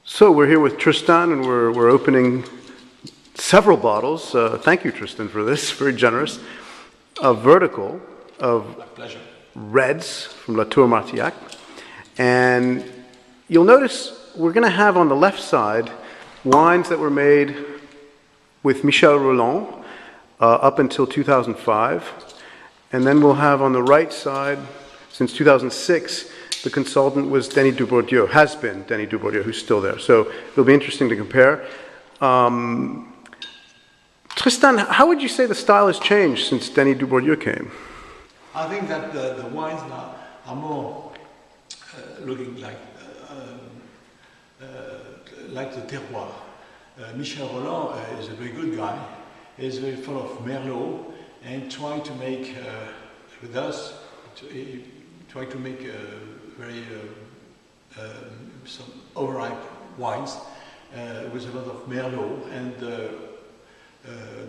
So we're here with Tristan, and we're opening several bottles. Thank you, Tristan, for this. Very generous. A vertical of reds from Latour Martillac. And you'll notice we're going to have on the left side wines that were made with Michel Rolland up until 2005. And then we'll have on the right side, since 2006, the consultant was Denis Dubourdieu, has been Denis Dubourdieu, who's still there. So it'll be interesting to compare. Tristan, how would you say the style has changed since Denis Dubourdieu came? I think that the wines now are more looking like the terroir. Michel Rolland is a very good guy. He's very full of Merlot and trying to make with us, trying to make very some overripe wines with a lot of Merlot, and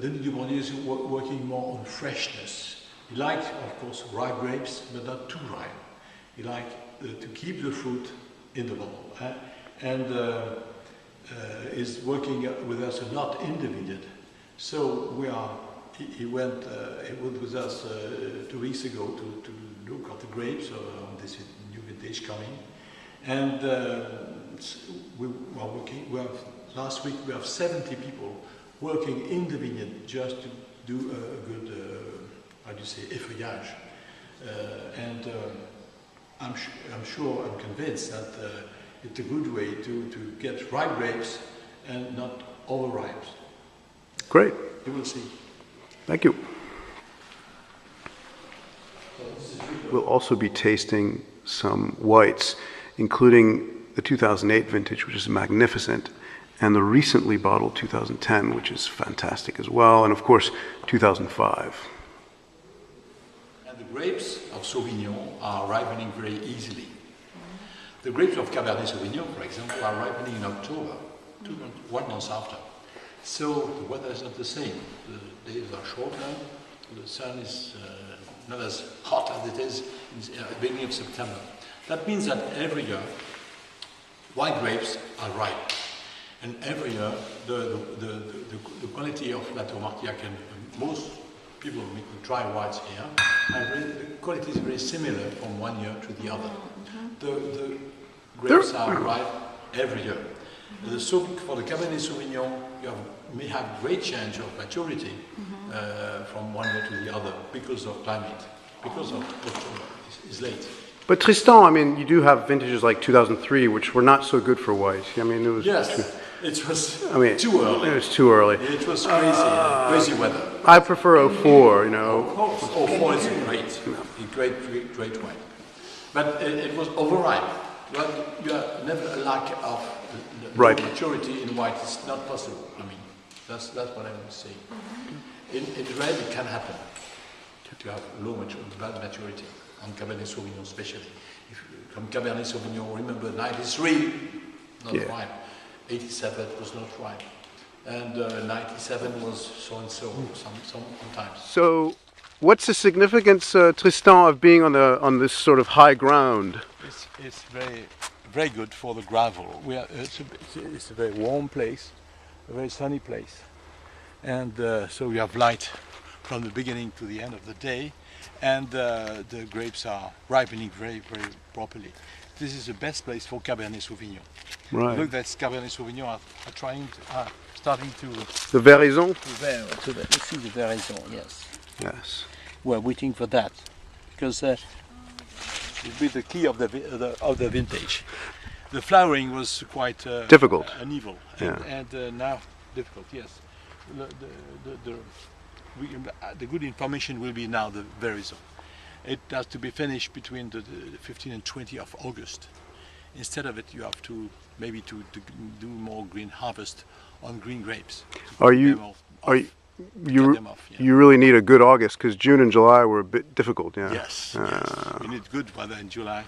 Denis Dubourdieu is working more on freshness. He likes, of course, ripe grapes, but not too ripe. He likes to keep the fruit in the bottle, and is working with us a lot in the vineyard. So we are. He went with us 2 weeks ago to look at the grapes on this new vintage coming, and we are working. Last week we have 70 people working in the vineyard just to do a good, how do you say, effeuillage, and I'm convinced that it's a good way to get ripe grapes and not overripe. Great. You will see. Thank you. We'll also be tasting some whites, including the 2008 vintage, which is magnificent, and the recently bottled 2010, which is fantastic as well, and of course 2005. And the grapes of Sauvignon are ripening very easily. The grapes of Cabernet Sauvignon, for example, are ripening in October, 1 month after. So the weather is not the same. The days are shorter, the sun is not as hot as it is in the beginning of September. That means that every year white grapes are ripe. And every year the quality of Latour Martillac, and most people make dry whites here, the quality is very similar from one year to the other. The grapes are ripe every year. For the Cabernet Sauvignon, you may have great change of maturity from one year to the other because of climate, because of October is late. But Tristan, I mean, you do have vintages like 2003, which were not so good for white. I mean, it was it was too early. It was too early. It was crazy weather. I prefer 04, you know. 04 is a great wine. But it was overripe. You have never a lack of maturity in white. It's not possible. I mean, that's what I would say. In red, it can happen to have low maturity on Cabernet Sauvignon, especially. From Cabernet Sauvignon, remember 93, not ripe. 87 was not ripe, and 97 was so and so sometimes. So, what's the significance, Tristan, of being on this sort of high ground? It's very good for the gravel. It's a very warm place, a very sunny place, and so you have light from the beginning to the end of the day, and the grapes are ripening very, very properly. This is the best place for Cabernet Sauvignon. Right. Look, that Cabernet Sauvignon are starting to... The Veraison? You see the Veraison, yes. Yes. We're waiting for that, because it will be the key of the vintage. The flowering was quite difficult, uneven, and now difficult. Yes, the good information will be now the Veraison. It has to be finished between the 15th and 20th of August. Instead of it, you have to maybe to do more green harvest on green grapes. You really need a good August, because June and July were a bit difficult. Yeah. Yes. You need good weather in July.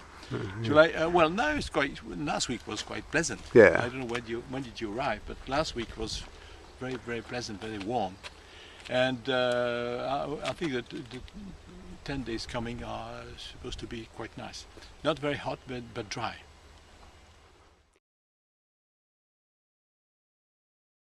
July. Well, now it's quite. Last week was quite pleasant. Yeah. I don't know when did you arrive, but last week was very, very pleasant, very warm, and I think that the 10 days coming are supposed to be quite nice. Not very hot, but dry.